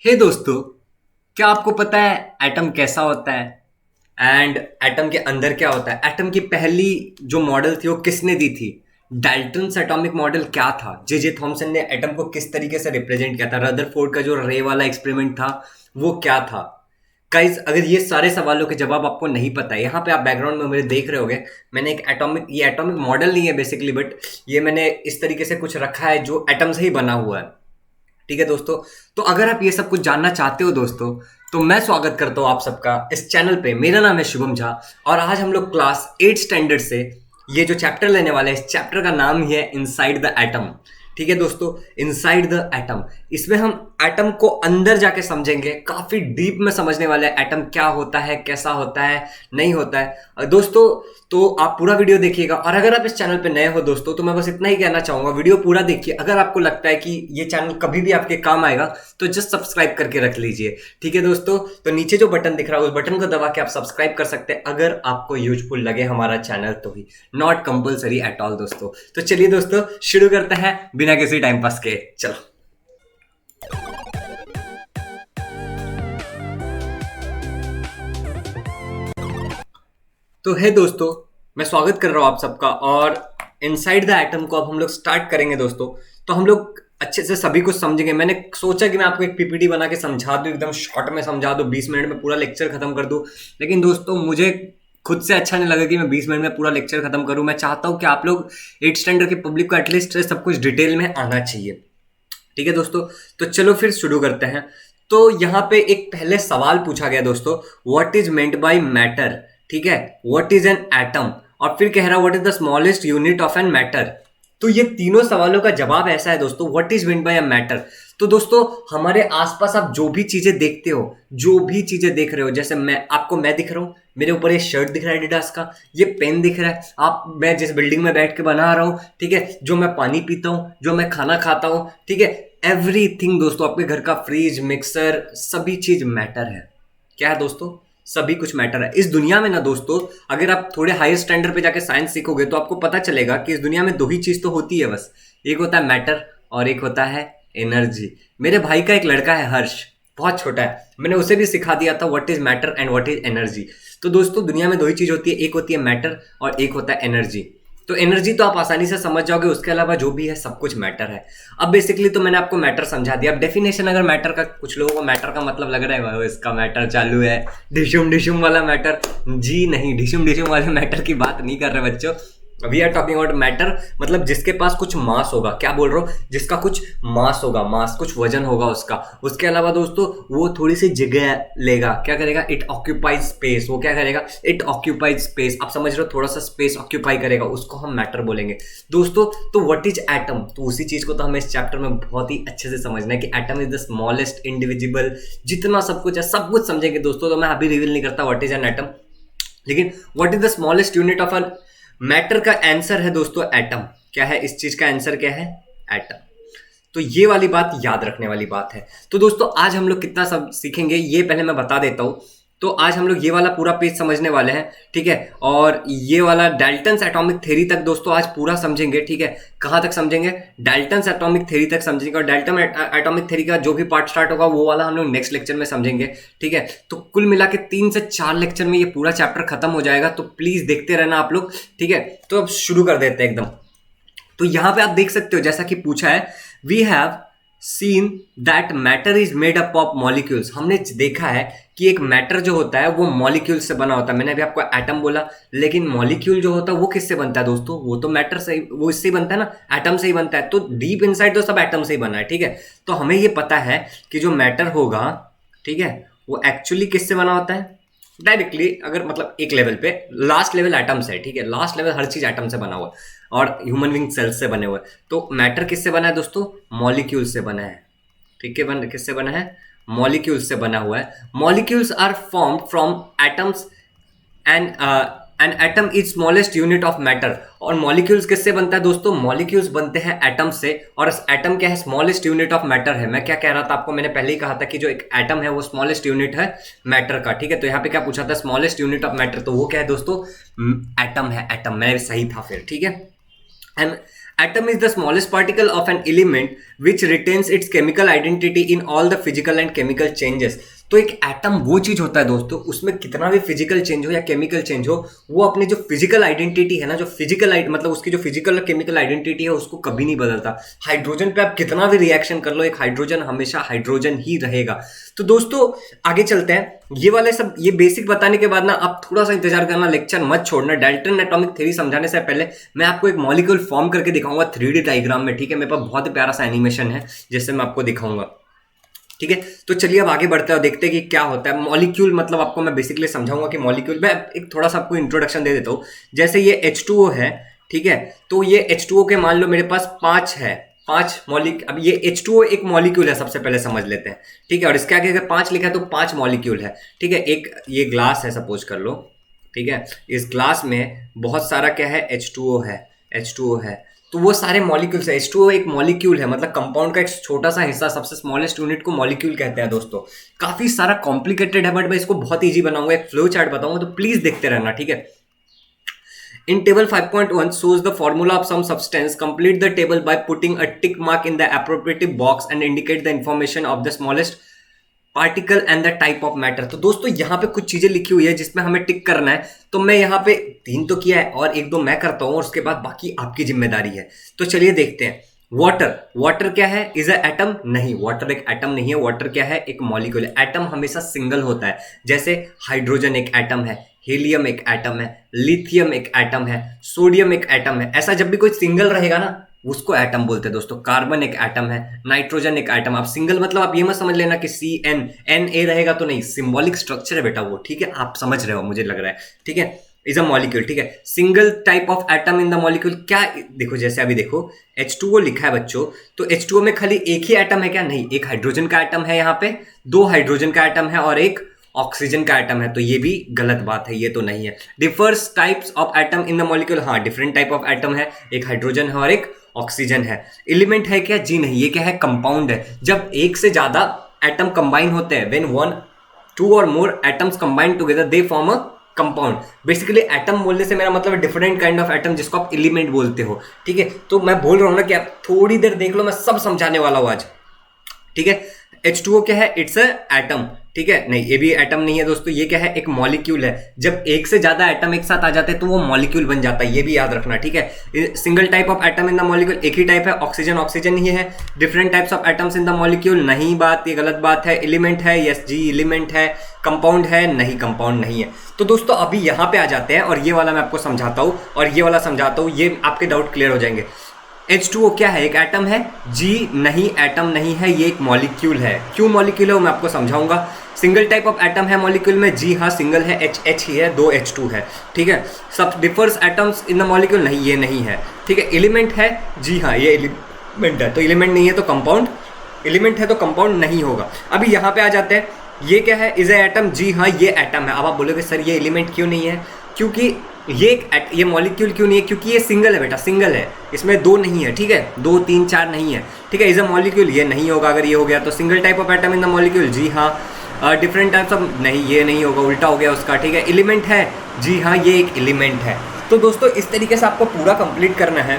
हे दोस्तों, क्या आपको पता है एटम कैसा होता है एंड एटम के अंदर क्या होता है? एटम की पहली जो मॉडल थी वो किसने दी थी? डाल्टन्स एटॉमिक मॉडल क्या था? जे जे थॉमसन ने एटम को किस तरीके से रिप्रेजेंट किया था? रदरफोर्ड का जो रे वाला एक्सपेरिमेंट था वो क्या था? गाइस, अगर ये सारे सवालों के जवाब आपको नहीं पता है, यहाँ पे आप बैकग्राउंड में मेरे देख रहे होगे, मैंने एक ये एटॉमिक मॉडल नहीं है बेसिकली, बट ये मैंने इस तरीके से कुछ रखा है जो एटम से ही बना हुआ है। ठीक है दोस्तों। तो अगर आप ये सब कुछ जानना चाहते हो दोस्तों, तो मैं स्वागत करता हूँ आप सबका इस चैनल पे। मेरा नाम है शुभम झा और आज हम लोग क्लास 8 स्टैंडर्ड से ये जो चैप्टर लेने वाले हैं, इस चैप्टर का नाम ही है इनसाइड द एटम। ठीक है दोस्तों, इनसाइड द एटम। इसमें हम एटम को अंदर जाके समझेंगे, काफी डीप में समझने वाले हैं एटम क्या होता है, कैसा होता है, नहीं होता है दोस्तों। तो आप पूरा वीडियो देखिएगा और अगर आप इस चैनल पे नए हो दोस्तों, तो मैं बस इतना ही कहना चाहूंगा, वीडियो पूरा देखिए। अगर आपको लगता है कि ये चैनल कभी भी आपके काम आएगा तो जस्ट सब्सक्राइब करके रख लीजिए। ठीक है दोस्तों, तो नीचे जो बटन दिख रहा है उस बटन को दबा के आप सब्सक्राइब कर सकते हैं अगर आपको यूजफुल लगे हमारा चैनल, तो ही नॉट कंपलसरी एट ऑल दोस्तों। तो चलिए दोस्तों, शुरू करते हैं बिना किसी टाइम पास के। चलो। तो है दोस्तों, मैं स्वागत कर रहा हूं आप सबका और इनसाइड द एटम को अब हम लोग स्टार्ट करेंगे दोस्तों। तो हम लोग अच्छे से सभी कुछ समझेंगे। मैंने सोचा कि मैं आपको एक पीपीटी बना के समझा दूं, एकदम शॉर्ट में समझा दूं, 20 मिनट में पूरा लेक्चर खत्म कर दूं। लेकिन दोस्तों, मुझे खुद से अच्छा नहीं लगा कि मैं 20 मिनट में पूरा लेक्चर खत्म करूं। मैं चाहता हूं कि आप लोग 8 स्टैंडर्ड के पब्लिक को एटलीस्ट सब कुछ डिटेल में आना चाहिए। ठीक है दोस्तों, तो चलो फिर शुरू करते हैं। तो यहाँ पे एक पहले सवाल पूछा गया दोस्तों, what is meant bye matter? ठीक है, व्हाट इज एन एटम? और फिर कह रहा what is the smallest unit of an matter. तो ये तीनों सवालों का जवाब ऐसा है दोस्तों, what is meant by a matter. तो दोस्तों, हमारे आसपास आप जो भी चीजें देखते हो, जो भी चीजें देख रहे हो, जैसे मैं दिख रहा हूं, मेरे ऊपर ये शर्ट दिख रहा है एडिडास का, ये पेन दिख रहा है, मैं जिस बिल्डिंग में बैठ के बना रहा हूं, ठीक है, जो मैं पानी पीता हूं, जो मैं खाना खाता हूं, ठीक है, एवरीथिंग दोस्तों, आपके घर का फ्रिज, मिक्सर, सभी चीज मैटर है। क्या है दोस्तों? सभी कुछ मैटर है इस दुनिया में ना दोस्तों। अगर आप थोड़े हायर स्टैंडर्ड पे जाके साइंस सीखोगे तो आपको पता चलेगा कि इस दुनिया में दो ही चीज तो होती है बस। एक होता है मैटर और एक होता है एनर्जी। मेरे भाई का एक लड़का है हर्ष, बहुत छोटा है, मैंने उसे भी सिखा दिया था what is matter and what is energy. तो दोस्तों, दुनिया में दो ही चीज होती है, एक होती है मैटर और एक होता है एनर्जी। तो एनर्जी तो आप आसानी से समझ जाओगे, उसके अलावा जो भी है सब कुछ मैटर है। अब बेसिकली तो मैंने आपको मैटर समझा दिया। अब डेफिनेशन, अगर मैटर का, कुछ लोगों को मैटर का मतलब लग रहा है इसका मैटर चालू है, डिशुम डिशुम वाला मैटर। जी नहीं, डिशुम डिशुम वाले मैटर की बात नहीं कर रहे बच्चों। We are talking about matter, मतलब जिसके पास कुछ मास होगा। क्या बोल रहा हूँ? जिसका कुछ मास होगा, मास कुछ वजन होगा उसका। उसके अलावा दोस्तों, वो थोड़ी सी जगह लेगा। क्या करेगा? It occupies space. वो क्या करेगा? It occupies space. आप समझ रहे हो, थोड़ा सा स्पेस ऑक्यूपाई करेगा, उसको हम मैटर बोलेंगे दोस्तों। तो व्हाट इज एटम? तो उसी चीज को तो हमें इस चैप्टर में बहुत ही अच्छे से समझना है कि atom is the smallest indivisible. जितना सब कुछ है सब कुछ समझेंगे दोस्तों। तो मैं अभी रिवील नहीं करता व्हाट इज एन एटम, लेकिन what is the smallest unit of an matter का आंसर है दोस्तों एटम। क्या है इस चीज का आंसर? क्या है? एटम। तो ये वाली बात याद रखने वाली बात है। तो दोस्तों, आज हम लोग कितना सब सीखेंगे ये पहले मैं बता देता हूं। तो आज हम लोग ये वाला पूरा पेज समझने वाले हैं, ठीक है, और ये वाला डाल्टन्स एटॉमिक थ्योरी तक दोस्तों आज पूरा समझेंगे। ठीक है, कहां तक समझेंगे? डाल्टन्स एटॉमिक थ्योरी तक समझेंगे और डाल्टन एटॉमिक थ्योरी का जो भी पार्ट स्टार्ट होगा वो वाला हम लोग नेक्स्ट लेक्चर में समझेंगे। ठीक है, तो कुल मिला के 3 से 4 लेक्चर में ये पूरा चैप्टर खत्म हो जाएगा। तो प्लीज देखते रहना आप लोग। ठीक है, तो अब शुरू कर देते हैं एकदम। तो यहां पे आप देख सकते हो, जैसा कि पूछा है, we have seen that matter is made up of molecules. हमने देखा है कि एक मैटर जो होता है वो मॉलिक्यूल से बना होता है। मैंने अभी आपको एटम बोला, लेकिन मॉलिक्यूल जो होता है वो किससे बनता है दोस्तों? वो तो मैटर से, वो इससे ही बनता है ना, एटम से ही बनता है। तो डीप इनसाइड तो सब एटम से ही बना है। ठीक है, तो हमें ये पता है कि जो मैटर होगा, ठीक है, वो एक्चुअली किससे बना होता है? डायरेक्टली, अगर मतलब एक लेवल पे, लास्ट लेवल एटम से है। ठीक है, लास्ट लेवल हर चीज एटम से बना हुआ है और ह्यूमन बीइंग सेल्स से बने हुए। तो मैटर किससे बना है दोस्तों? मॉलिक्यूल से बना है। ठीक है, किससे बना है? मॉलिक्यूल्स से बना हुआ है। Molecules are formed from atoms and an atom is smallest unit of matter. और मॉलिक्यूल्स किससे बनता है दोस्तों? मॉलिक्यूल्स बनते हैं एटम से, और एटम क्या है? स्मॉलेस्ट यूनिट ऑफ मैटर है। मैं क्या कह रहा था आपको? मैंने पहले ही कहा था कि जो एक एटम है वो स्मॉलेस्ट यूनिट है मैटर का। ठीक है, तो यहाँ पे क्या पूछा था? Smallest unit of matter. तो वो क्या है दोस्तों? एटम है, एटम। मैं सही था फिर। ठीक है, and Atom is the smallest particle of an element which retains its chemical identity in all the physical and chemical changes. तो एक एटम वो चीज होता है दोस्तों, उसमें कितना भी फिजिकल चेंज हो या केमिकल चेंज हो, वो अपने जो फिजिकल आइडेंटिटी है ना, जो फिजिकल मतलब उसकी जो फिजिकल और केमिकल आइडेंटिटी है उसको कभी नहीं बदलता। हाइड्रोजन पे आप कितना भी रिएक्शन कर लो, एक हाइड्रोजन हमेशा हाइड्रोजन ही रहेगा। तो दोस्तों आगे चलते हैं। ये वाले सब ये बेसिक बताने के बाद ना आप थोड़ा सा इंतजार करना, लेक्चर मत छोड़ना। डाल्टन एटॉमिक थ्योरी समझाने से पहले मैं आपको एक मॉलिक्यूल फॉर्म करके दिखाऊंगा 3D डायग्राम में, ठीक है। मेरे पास बहुत ही प्यारा सा एनिमेशन है जिससे मैं आपको दिखाऊंगा, ठीक है। तो चलिए अब आगे बढ़ते हैं और देखते हैं कि क्या होता है मॉलिक्यूल। मतलब आपको मैं बेसिकली समझाऊंगा कि मॉलिक्यूल, मैं एक थोड़ा सा आपको इंट्रोडक्शन दे देता हूँ। जैसे ये H2O है, ठीक है। तो ये H2O के मान लो मेरे पास 5 है, 5 मॉलिक्यूल। अब ये H2O एक मॉलिक्यूल है, सबसे पहले समझ लेते हैं, ठीक है। और इसके आगे अगर 5 लिखा है तो 5 मॉलिक्यूल है, ठीक है। एक ये ग्लास है सपोज कर लो, ठीक है। इस ग्लास में बहुत सारा क्या है, H2O है, H2O है। तो वो सारे मॉलिक्यूल्स है। H2O एक मॉलिक्यूल है, मतलब कंपाउंड का एक छोटा सा हिस्सा, सबसे स्मॉलेस्ट यूनिट को मॉलिक्यूल कहते हैं दोस्तों। काफी सारा कॉम्प्लिकेटेड है बट मैं इसको बहुत इजी बनाऊंगा, एक फ्लो चार्ट बताऊंगा, तो प्लीज देखते रहना, ठीक है। In table 5.1 shows the formula of some substance. Complete the table by putting a tick mark in the appropriate box and indicate the information of the smallest particle and the type of matter. तो दोस्तों यहाँ पे कुछ चीजें लिखी हुई है जिसमें हमें टिक करना है। तो मैं यहाँ पे 3 तो किया है और 1-2 मैं करता हूँ और उसके बाद बाकी आपकी जिम्मेदारी है। तो चलिए देखते हैं। वाटर क्या है, इज अ एटम? नहीं, वाटर एक एटम नहीं है। वाटर क्या है, एक मॉलिक्यूल है। एटम हमेशा सिंगल होता है, जैसे हाइड्रोजन एक एटम है, हीलियम एक एटम है, लिथियम एक एटम है, सोडियम एक एटम है। ऐसा जब भी कोई सिंगल रहेगा ना उसको एटम बोलते हैं दोस्तों। कार्बन एक एटम है, नाइट्रोजन एक एटम। आप सिंगल मतलब आप ये मत समझ लेना कि CN रहेगा तो नहीं, सिंबॉलिक स्ट्रक्चर है बेटा वो, ठीक है। आप समझ रहे हो मुझे लग रहा है, ठीक है। इज अ मॉलिक्यूल, ठीक है। Single type of atom in the molecule क्या, देखो जैसे अभी देखो H2O लिखा है बच्चों, तो H2O में खाली एक ही एटम है क्या? नहीं, एक हाइड्रोजन का एटम है यहाँ पे, 2 हाइड्रोजन का एटम है और एक ऑक्सीजन का एटम है। तो ये भी गलत बात है, ये तो नहीं है। Differs types of atom in the molecule, हाँ डिफरेंट टाइप ऑफ एटम है, एक हाइड्रोजन है और एक ऑक्सीजन है। एलिमेंट है क्या? जी नहीं, ये क्या है, कंपाउंड है। जब एक से ज्यादा एटम कंबाइन होते हैं, व्हेन 1, 2 और मोर atoms combine together they form a compound. Basically atom बोलने से मेरा मतलब डिफरेंट काइंड ऑफ एटम जिसको आप एलिमेंट बोलते हो, ठीक है। तो मैं बोल रहा हूं ना कि आप थोड़ी देर देख लो, मैं सब समझाने वाला हूं आज, ठीक है। H2O क्या है, इट्स अ एटम, ठीक है। नहीं, ये भी एटम नहीं है दोस्तों, ये क्या है, एक मॉलिक्यूल है। जब एक से ज्यादा एटम एक साथ आ जाते हैं तो वो मॉलिक्यूल बन जाता है, ये भी याद रखना, ठीक है। Single type of atom in the molecule, एक ही टाइप है, ऑक्सीजन ही है। Different types of atoms in the molecule, नहीं बात, ये गलत बात है। एलिमेंट है, यस जी एलिमेंट है। कंपाउंड है, नहीं कंपाउंड नहीं है। तो दोस्तों अभी यहाँ पे आ जाते हैं और ये वाला मैं आपको समझाता हूँ और ये वाला समझाता हूँ, ये आपके डाउट क्लियर हो जाएंगे। H2O क्या है, एक एटम है? जी नहीं, एटम नहीं है, ये एक मॉलिक्यूल है। क्यों मॉलिक्यूल है वो मैं आपको समझाऊंगा। सिंगल टाइप ऑफ एटम है मॉलिक्यूल में, जी हाँ सिंगल है, H ही है, 2 H2 है, ठीक है। सब differs atoms in the molecule, नहीं ये नहीं है, ठीक है। एलिमेंट है, जी हाँ ये एलिमेंट है। तो एलिमेंट नहीं है तो कंपाउंड, एलिमेंट है तो कंपाउंड नहीं होगा। अभी यहाँ पे आ जाते हैं, ये क्या है, इज ए एटम? जी हाँ ये एटम है। अब आप बोलोगे सर ये एलिमेंट क्यों नहीं है? क्योंकि ये मॉलिक्यूल क्यों नहीं है? क्योंकि ये सिंगल है बेटा, सिंगल है, इसमें 2 नहीं है, ठीक है। 2, 3, 4 नहीं है, ठीक है। इज अ मॉलिक्यूल, ये नहीं होगा अगर ये हो गया तो। Single type of atom in the molecule, जी हाँ। डिफरेंट टाइप्स ऑफ, नहीं ये नहीं होगा, उल्टा हो गया उसका, ठीक है। एलिमेंट है, जी हाँ ये एक एलिमेंट है। तो दोस्तों इस तरीके से आपको पूरा कंप्लीट करना है।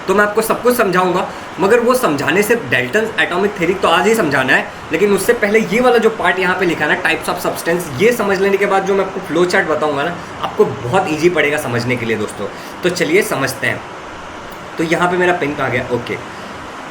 तो मैं आपको सब कुछ समझाऊंगा, मगर वो समझाने से डाल्टन एटॉमिक थ्योरी तो आज ही समझाना है, लेकिन उससे पहले ये वाला जो पार्ट यहाँ पे लिखा है ना, टाइप्स ऑफ सब्सटेंस, ये समझ लेने के बाद जो मैं आपको फ्लो चार्ट बताऊंगा ना, आपको बहुत इजी पड़ेगा समझने के लिए दोस्तों। तो चलिए समझते हैं। तो यहाँ पे मेरा पेन कहाँ गया, okay.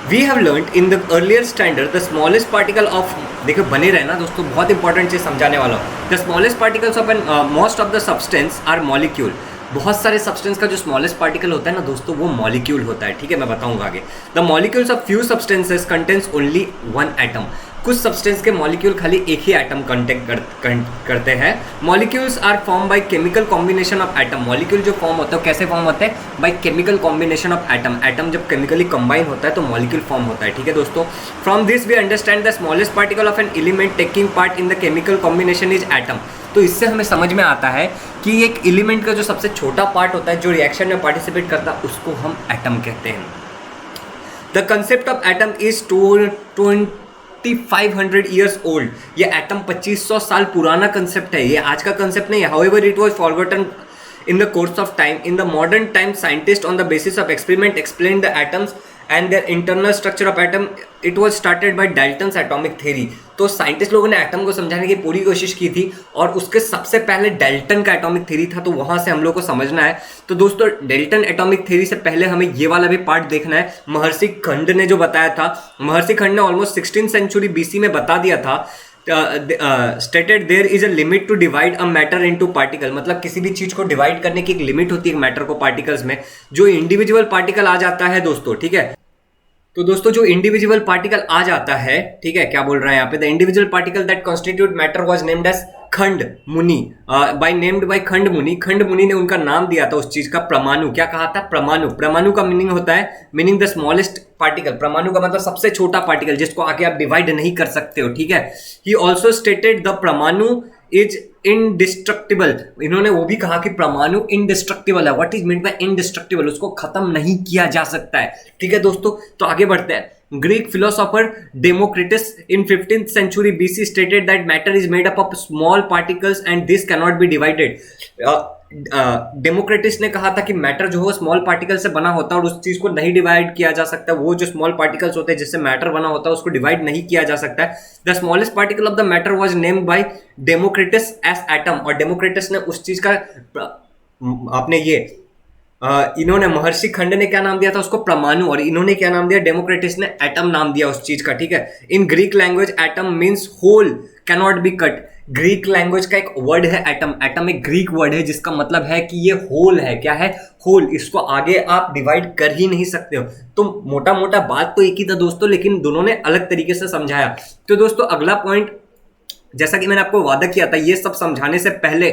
We have learned in the earlier standard the smallest particle of, देखो बने रहे ना दोस्तों, बहुत इंपॉर्टेंट चीज समझाने वाला हूँ। The smallest particles of an most of the substance are molecule. बहुत सारे सब्सटेंस का जो स्मॉलेस्ट पार्टिकल होता है ना दोस्तों, वो मॉलिक्यूल होता है, ठीक है। मैं बताऊंगा आगे। The molecules of few substances contains only 1 atom. कुछ सब्सटेंस के मॉलिक्यूल खाली एक ही एटम कंटेंट करते हैं। Molecules are form by chemical combination of atom. Molecule जो फॉर्म होता है कैसे फॉर्म होते हैं? By chemical combination of atom. Atom जब केमिकली कंबाइन होता है तो मॉलिक्यूल फॉर्म होता है, ठीक है दोस्तों। From this we understand the smallest particle of an element taking part in the chemical combination is atom. तो इससे हमें समझ में आता है कि एक एलिमेंट का जो सबसे छोटा पार्ट होता है, जो रिएक्शन में पार्टिसिपेट करता है, उसको हम एटम कहते हैं। The concept of atom is 2500 years old. ये एटम 2500 साल पुराना कंसेप्ट है, ये आज का कंसेप्ट नहीं है। However it was forgotten in the course of time. In the modern time, scientists on the basis of experiment explained the atoms and their internal structure of atom. It was started by Dalton's atomic theory. तो scientist लोगों ने atom को समझाने की पूरी कोशिश की थी और उसके सबसे पहले डाल्टन का एटॉमिक थ्योरी था, तो वहां से हम लोग को समझना है। तो दोस्तों डाल्टन एटॉमिक थ्योरी से पहले हमें ये वाला भी पार्ट देखना है। महर्षि खंड ने जो बताया था, महर्षि खंड ने ऑलमोस्ट 16th सेंचुरी बीसी में बता दिया था, stated there is a limit to divide a matter into particle. मतलब किसी भी चीज को डिवाइड करने की एक लिमिट होती है मैटर को पार्टिकल्स में। जो इंडिविजुअल पार्टिकल आ जाता है दोस्तों, ठीक है, तो दोस्तों जो इंडिविजुअल पार्टिकल आ जाता है, ठीक है, क्या बोल रहा है यहाँ पे, the individual particle that constitute matter was named as खंड मुनि, बाय खंड मुनि। खंड मुनि ने उनका नाम दिया था उस चीज का परमाणु। क्या कहा था? परमाणु। परमाणु का मीनिंग होता है, मीनिंग द स्मॉलेस्ट पार्टिकल। परमाणु का मतलब सबसे छोटा पार्टिकल जिसको आगे आप डिवाइड नहीं कर सकते हो, ठीक है। ही ऑल्सो स्टेटेड द परमाणु इज इनडिस्ट्रक्टिबल। इन्होंने वो भी कहा कि परमाणु इनडिस्ट्रक्टिबल है। What is mean by indestructible? उसको खत्म नहीं किया जा सकता है, ठीक है दोस्तों। तो आगे बढ़ते हैं। Greek philosopher Democritus in 15th century BC stated that matter is made up of small particles and this cannot be divided. Democracies ने कहा था कि मैटर जो है स्मॉल पार्टिकल से बना होता है और उस चीज को नहीं डिवाइड किया जा सकता। वो जो स्मॉल पार्टिकल्स होते हैं जिससे मैटर बना होता है उसको डिवाइड नहीं किया जा सकता है। The smallest particle of the matter was named by Democritus as atom. और डेमोक्रेटिस ने उस चीज का आपने ये इन्होंने महर्षि खंड ने क्या नाम दिया था उसको? परमाणु। और इन्होंने क्या नाम दिया? डेमोक्रेटिस ने एटम नाम दिया उस चीज का, ठीक है। In Greek language atom means whole cannot be cut. Greek language का एक वर्ड है एटम। एटम एक ग्रीक वर्ड है जिसका मतलब है कि ये होल है। क्या है? होल। इसको आगे आप डिवाइड कर ही नहीं सकते हो। तो मोटा मोटा बात तो एक ही था दोस्तों, लेकिन दोनों ने अलग तरीके से समझाया। तो दोस्तों अगला पॉइंट, जैसा कि मैंने आपको वादा किया था, ये सब समझाने से पहले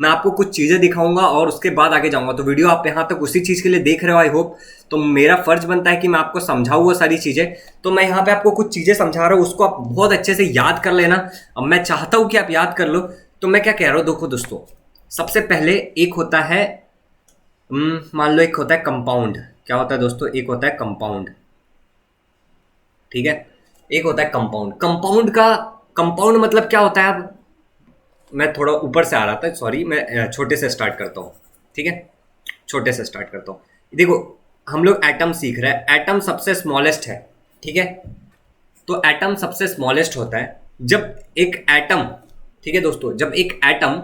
मैं आपको कुछ चीजें दिखाऊंगा और उसके बाद आगे जाऊंगा। तो वीडियो आप यहाँ तक उसी चीज के लिए देख रहे हो आई होप। तो मेरा फर्ज बनता है कि मैं आपको समझाऊँ वो सारी चीजें। तो मैं यहाँ पे आपको कुछ चीजें समझा रहा हूँ, उसको आप बहुत अच्छे से याद कर लेना। अब मैं चाहता हूँ कि आप याद कर लो। तो मैं क्या कह रहा हूँ, देखो दोस्तों, सबसे पहले एक होता है, मान लो एक होता है कंपाउंड। क्या होता है दोस्तों? एक होता है कंपाउंड, ठीक है। एक होता है कंपाउंड। कंपाउंड मतलब क्या होता है? अब मैं थोड़ा ऊपर से आ रहा था, सॉरी, मैं छोटे से स्टार्ट करता हूँ, ठीक है। छोटे से स्टार्ट करता हूँ। देखो हम लोग एटम सीख रहे हैं। एटम सबसे स्मॉलेस्ट है, ठीक है। तो एटम सबसे स्मॉलेस्ट होता है जब एक एटम, ठीक है दोस्तों, जब एक एटम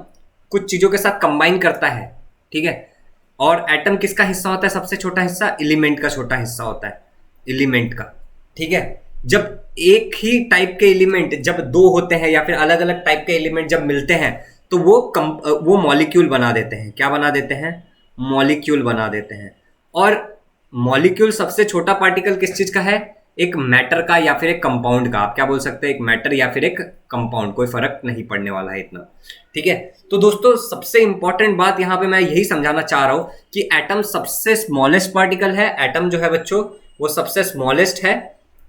कुछ चीजों के साथ कंबाइन करता है, ठीक है। और एटम किसका हिस्सा होता है? सबसे छोटा हिस्सा एलिमेंट का छोटा हिस्सा होता है, एलिमेंट का, ठीक है। जब एक ही टाइप के एलिमेंट जब दो होते हैं या फिर अलग अलग टाइप के एलिमेंट जब मिलते हैं तो वो मॉलिक्यूल बना देते हैं। क्या बना देते हैं? मॉलिक्यूल बना देते हैं। और मॉलिक्यूल सबसे छोटा पार्टिकल किस चीज का है? एक मैटर का या फिर एक कंपाउंड का। आप क्या बोल सकते हैं? एक मैटर या फिर एक कंपाउंड, कोई फर्क नहीं पड़ने वाला है इतना, ठीक है। तो दोस्तों सबसे इंपॉर्टेंट बात यहां पे मैं यही समझाना चाह रहा हूं कि एटम सबसे स्मॉलेस्ट पार्टिकल है। एटम जो है बच्चों वो सबसे स्मॉलेस्ट है,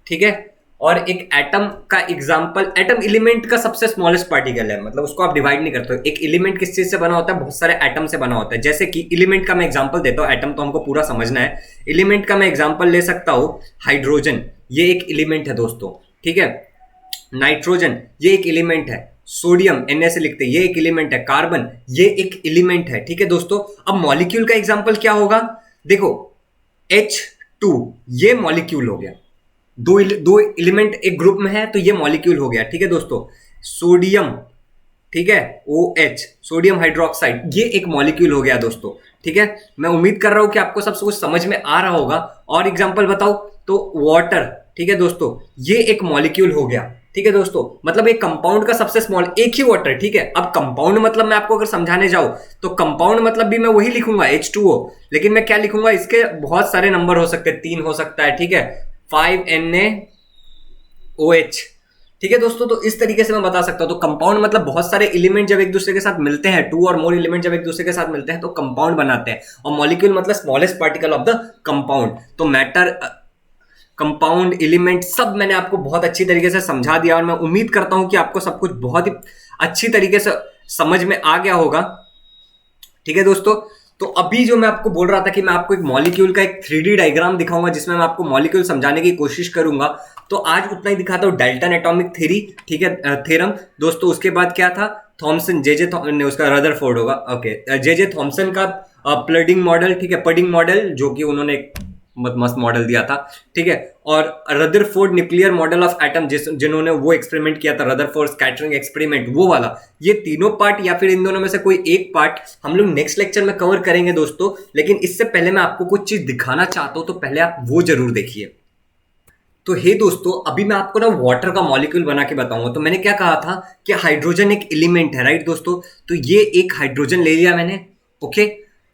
ठीक है। और एक एटम का एग्जांपल, एटम एलिमेंट का सबसे स्मॉलेस्ट पार्टिकल है, मतलब उसको आप डिवाइड नहीं करते हो। एक एलिमेंट किस चीज से बना होता है? बहुत सारे एटम से बना होता है। जैसे कि एलिमेंट का मैं एग्जांपल देता हूं, एटम तो हमको पूरा समझना है। एलिमेंट का मैं एग्जांपल ले सकता हूं, हाइड्रोजन, ये एक एलिमेंट है दोस्तों, ठीक है। नाइट्रोजन, ये एक एलिमेंट है। सोडियम, Na से लिखते हैं, ये एक एलिमेंट है। कार्बन, ये एक एलिमेंट है, ठीक है दोस्तों। अब मॉलिक्यूल का एग्जांपल क्या होगा? देखो H2, ये मॉलिक्यूल हो गया। दो एलिमेंट एक ग्रुप में है तो ये मॉलिक्यूल हो गया, ठीक है दोस्तों। सोडियम, ठीक है, OH, सोडियम हाइड्रोक्साइड, ये एक मॉलिक्यूल हो गया दोस्तों, ठीक है। मैं उम्मीद कर रहा हूं कि आपको सब कुछ समझ में आ रहा होगा। और एग्जांपल बताओ तो वाटर, ठीक है दोस्तों, ये एक मॉलिक्यूल हो गया, ठीक है दोस्तों। मतलब एक कंपाउंड का सबसे स्मॉल, एक ही वाटर, ठीक है। अब कंपाउंड मतलब मैं आपको अगर समझाने जाऊं तो कंपाउंड मतलब भी मैं वही लिखूंगा H2O, लेकिन मैं क्या लिखूंगा? इसके बहुत सारे नंबर हो सकते हैं, 3 हो सकता है, ठीक है, 5NaOH, ठीक है दोस्तों। तो इस तरीके से मैं बता सकता हूं। तो कंपाउंड मतलब बहुत सारे एलिमेंट जब एक दूसरे के साथ मिलते हैं, 2 और मोर एलिमेंट जब एक दूसरे के साथ मिलते हैं तो कंपाउंड बनाते हैं। और मॉलिक्यूल मतलब smallest particle of the compound. तो मैटर, कंपाउंड, एलिमेंट सब मैंने आपको बहुत अच्छी तरीके से समझा दिया और मैं उम्मीद करता हूं कि आपको सब कुछ बहुत ही अच्छी तरीके से समझ में आ गया होगा, ठीक है दोस्तों। तो अभी जो मैं आपको बोल रहा था कि मैं आपको एक मॉलिक्यूल का एक 3D डायग्राम दिखाऊंगा जिसमें मैं आपको मॉलिक्यूल समझाने की कोशिश करूंगा। तो आज उतना ही दिखाता हूं। डाल्टन एटॉमिक थ्योरी, ठीक है, थ्योरम दोस्तों। उसके बाद क्या था? थॉमसन नहीं, उसका रदरफोर्ड होगा, ओके, जे थॉमसन का प्लडिंग मॉडल, ठीक है, पडिंग मॉडल, जो कि उन्होंने एक मस्त मॉडल दिया था, ठीक है। और Rutherford nuclear model of atom, जिन्होंने वो एक्सपेरिमेंट किया था, रदरफोर्ड स्कैटरिंग एक्सपेरिमेंट, वो वाला। ये तीनों पार्ट या फिर इन दोनों में से कोई एक पार्ट हम लोग नेक्स्ट लेक्चर में कवर करेंगे दोस्तों। लेकिन इससे पहले मैं आपको कुछ चीज दिखाना चाहता हूं, तो पहले आप वो जरूर देखिए। तो हे दोस्तों, अभी मैं आपको ना वाटर का मॉलिक्यूल बना के बताऊंगा। तो मैंने क्या कहा था कि हाइड्रोजन एक एलिमेंट है, राइट दोस्तों। तो ये एक हाइड्रोजन ले लिया मैंने, ओके।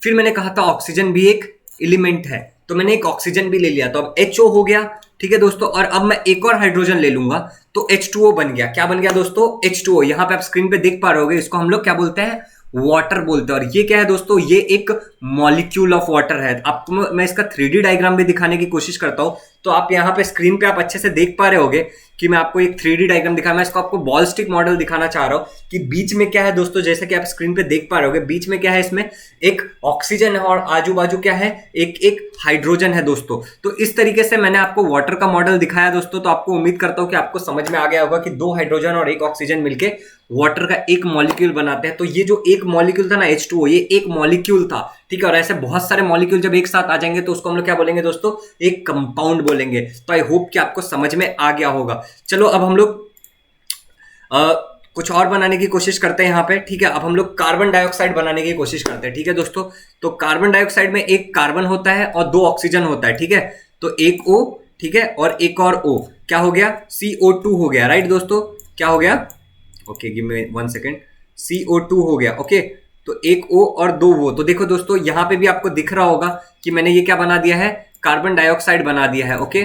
फिर मैंने कहा था ऑक्सीजन भी एक एलिमेंट है, तो मैंने एक ऑक्सीजन भी ले लिया, तो अब HO हो गया, ठीक है दोस्तों। और अब मैं एक और हाइड्रोजन ले लूंगा, तो H2O बन गया। क्या बन गया दोस्तों? H2O। यहां पे आप स्क्रीन पे देख पा रहे होगे, इसको हम लोग क्या बोलते हैं? वाटर बोलते हैं। और ये क्या है दोस्तों? ये एक मॉलिक्यूल ऑफ वाटर है। आपको मैं इसका 3D डायग्राम भी दिखाने की कोशिश करता हूं, तो आप यहाँ पे स्क्रीन पे आप अच्छे से देख पा रहे होगे कि मैं आपको एक 3D डायग्राम दिखा, मैं इसको आपको बॉल स्टिक मॉडल दिखाना चाह रहा हूं कि बीच में क्या है दोस्तों। जैसे कि आप स्क्रीन पे देख पा रहे होगे, बीच में क्या है, इसमें एक ऑक्सीजन है और आजू बाजू क्या है, एक हाइड्रोजन है दोस्तों। तो इस तरीके से मैंने आपको वाटर का मॉडल दिखाया दोस्तों। तो आपको उम्मीद करता हूं कि आपको समझ में आ गया होगा कि 2 हाइड्रोजन और 1 ऑक्सीजन मिलके वाटर का एक मॉलिक्यूल बनाते हैं। तो ये जो एक मॉलिक्यूल था ना H2O, ये एक मॉलिक्यूल था, ठीक है। और ऐसे बहुत सारे मॉलिक्यूल जब एक साथ आ जाएंगे तो उसको हम लोग क्या बोलेंगे दोस्तों? एक कंपाउंड बोलेंगे। तो आई होप कि आपको समझ में आ गया होगा। चलो अब हम लोग कुछ और बनाने की कोशिश करते हैं यहाँ पे, ठीक है। अब हम लोग कार्बन डाइऑक्साइड बनाने की कोशिश करते हैं, ठीक है दोस्तों। तो कार्बन डाइऑक्साइड में एक कार्बन होता है और 2 ऑक्सीजन होता है, ठीक है। तो एक O, ठीक है, और एक और O, क्या हो गया? CO2 हो गया, राइट दोस्तों। क्या हो गया? Okay, give me 1 second. CO2 हो गया, ओके। तो एक O और 2 वो। तो देखो दोस्तों, यहां पे भी आपको दिख रहा होगा कि मैंने ये क्या बना दिया है? कार्बन डाइऑक्साइड बना दिया है, ओके।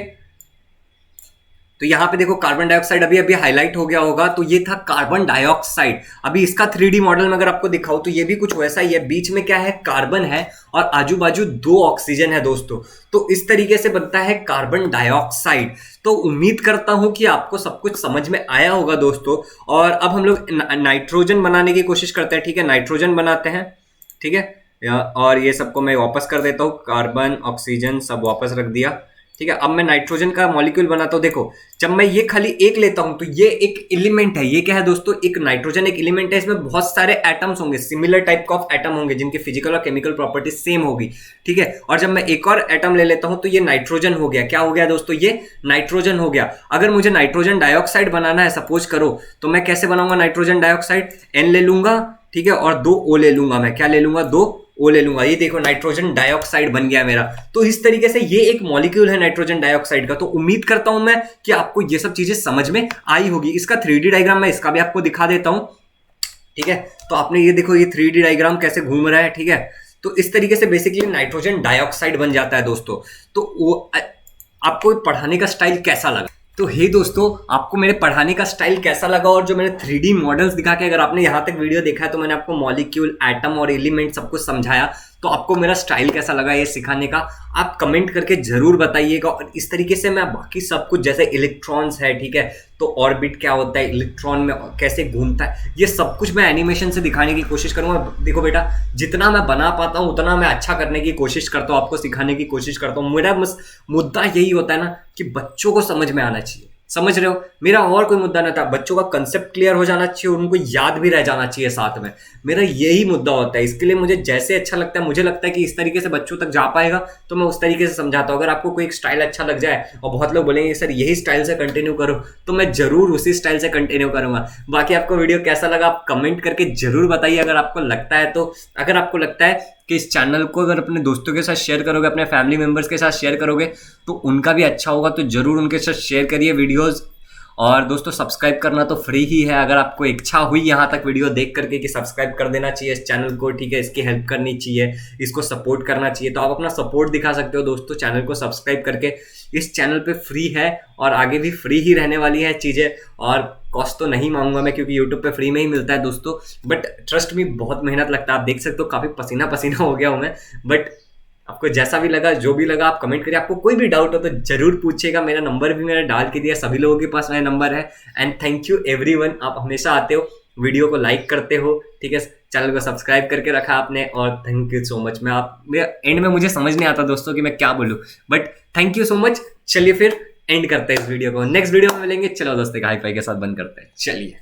तो यहां पे देखो कार्बन डाइऑक्साइड अभी अभी हाईलाइट हो गया होगा, तो ये था कार्बन डाइऑक्साइड। अभी इसका 3D मॉडल में अगर आपको दिखाऊं तो ये भी कुछ वैसा ही है। बीच में क्या है? कार्बन है और आजू बाजू 2 ऑक्सीजन है दोस्तों। तो इस तरीके से बनता है कार्बन डाइऑक्साइड। तो उम्मीद करता हूं कि आपको सब कुछ समझ में आया होगा दोस्तों। और अब हम लोग नाइट्रोजन बनाने की कोशिश करते हैं, ठीक है। नाइट्रोजन बनाते हैं, ठीक है। और ये सबको मैं वापस कर देता हूं, कार्बन ऑक्सीजन सब वापस रख दिया, ठीक है। अब मैं नाइट्रोजन का मॉलिक्यूल बनाता हूं। देखो, जब मैं ये खाली एक लेता हूं तो ये एक एलिमेंट है। ये क्या है दोस्तों? एक नाइट्रोजन एक एलिमेंट है। इसमें बहुत सारे एटम्स होंगे, सिमिलर टाइप का ऑफ एटम होंगे, जिनके फिजिकल और केमिकल प्रॉपर्टीज सेम होगी, ठीक है। और जब मैं एक और एटम ले लेता हूं तो ये नाइट्रोजन हो गया। क्या हो गया दोस्तों? ये नाइट्रोजन हो गया। अगर मुझे नाइट्रोजन डाइऑक्साइड बनाना है, सपोज करो, तो मैं कैसे बनाऊंगा नाइट्रोजन डाइऑक्साइड? N ले लूंगा, ठीक है, और 2 O ले लूंगा। मैं क्या ले लूंगा? 2 O ले लूंगा। ये देखो नाइट्रोजन डाइऑक्साइड बन गया मेरा। तो इस तरीके से ये एक मॉलिक्यूल है नाइट्रोजन डाइऑक्साइड का। तो उम्मीद करता हूं मैं कि आपको ये सब चीजें समझ में आई होगी। इसका 3D डायग्राम मैं इसका भी आपको दिखा देता हूं, ठीक है। तो आपने ये देखो, ये 3D डायग्राम कैसे घूम रहा है, ठीक है। तो इस तरीके से बेसिकली नाइट्रोजन डाइऑक्साइड बन जाता है दोस्तों। तो वो आपको पढ़ाने का स्टाइल कैसा लगा? तो हे दोस्तों, आपको मेरे पढ़ाने का स्टाइल कैसा लगा? और जो मैंने 3D मॉडल्स दिखा के, अगर आपने यहाँ तक वीडियो देखा है तो मैंने आपको मॉलिक्यूल, एटम और एलिमेंट सब कुछ समझाया, तो आपको मेरा स्टाइल कैसा लगा ये सिखाने का? आप कमेंट करके जरूर बताइएगा। और इस तरीके से मैं बाकी सब कुछ, जैसे इलेक्ट्रॉन्स है, ठीक है, तो ऑर्बिट क्या होता है, इलेक्ट्रॉन में कैसे घूमता है, ये सब कुछ मैं एनिमेशन से दिखाने की कोशिश करूंगा। देखो बेटा, जितना मैं बना पाता हूं उतना मैं अच्छा करने की कोशिश करता हूं, आपको सिखाने की कोशिश करता हूं। मेरा मुद्दा यही होता है ना कि बच्चों को समझ में आना चाहिए, समझ रहे हो? मेरा और कोई मुद्दा नहीं था। बच्चों का कंसेप्ट क्लियर हो जाना चाहिए और उनको याद भी रह जाना चाहिए साथ में। मेरा यही मुद्दा होता है। इसके लिए मुझे जैसे अच्छा लगता है, मुझे लगता है कि इस तरीके से बच्चों तक जा पाएगा, तो मैं उस तरीके से समझाता हूँ। अगर आपको कोई एक स्टाइल अच्छा लग जाए और बहुत लोग बोलेंगे सर यही स्टाइल से कंटिन्यू करो, तो मैं जरूर उसी स्टाइल से कंटिन्यू करूंगा। बाकी आपको वीडियो कैसा लगा आप कमेंट करके जरूर बताइए, अगर आपको लगता है तो। अगर आपको लगता है कि इस चैनल को अगर अपने दोस्तों के साथ शेयर करोगे, अपने फैमिली मेंबर्स के साथ शेयर करोगे, तो उनका भी अच्छा होगा। तो जरूर उनके साथ शेयर करिए वीडियोस। और दोस्तों, सब्सक्राइब करना तो फ्री ही है। अगर आपको इच्छा हुई यहाँ तक वीडियो देख करके कि सब्सक्राइब कर देना चाहिए इस चैनल को, ठीक है, इसकी हेल्प करनी चाहिए, इसको सपोर्ट करना चाहिए, तो आप अपना सपोर्ट दिखा सकते हो दोस्तों चैनल को सब्सक्राइब करके। इस चैनल पे फ्री है और आगे भी फ्री ही रहने वाली है चीज़ें। और कॉस्ट तो नहीं मांगूंगा मैं, क्योंकि यूट्यूब पे फ्री में ही मिलता है दोस्तों। बट ट्रस्ट मी, बहुत मेहनत लगता है। आप देख सकते हो काफ़ी पसीना पसीना हो गया हूँ मैं। बट आपको जैसा भी लगा, जो भी लगा, आप कमेंट करिए। आपको कोई भी डाउट हो तो जरूर पूछिएगा। मेरा नंबर भी मैंने डाल के दिया, सभी लोगों के पास मेरा नंबर है। एंड थैंक यू एवरीवन, आप हमेशा आते हो, वीडियो को लाइक करते हो, ठीक है, चैनल को सब्सक्राइब करके रखा आपने। और thank you so much. And में मुझे समझ नहीं आता दोस्तों कि मैं क्या बोलूँ, but thank you so much. चलिए फिर एंड करते हैं इस वीडियो को, नेक्स्ट वीडियो में मिलेंगे। चलो दोस्तों, हाई फाई के साथ बंद करते हैं, चलिए।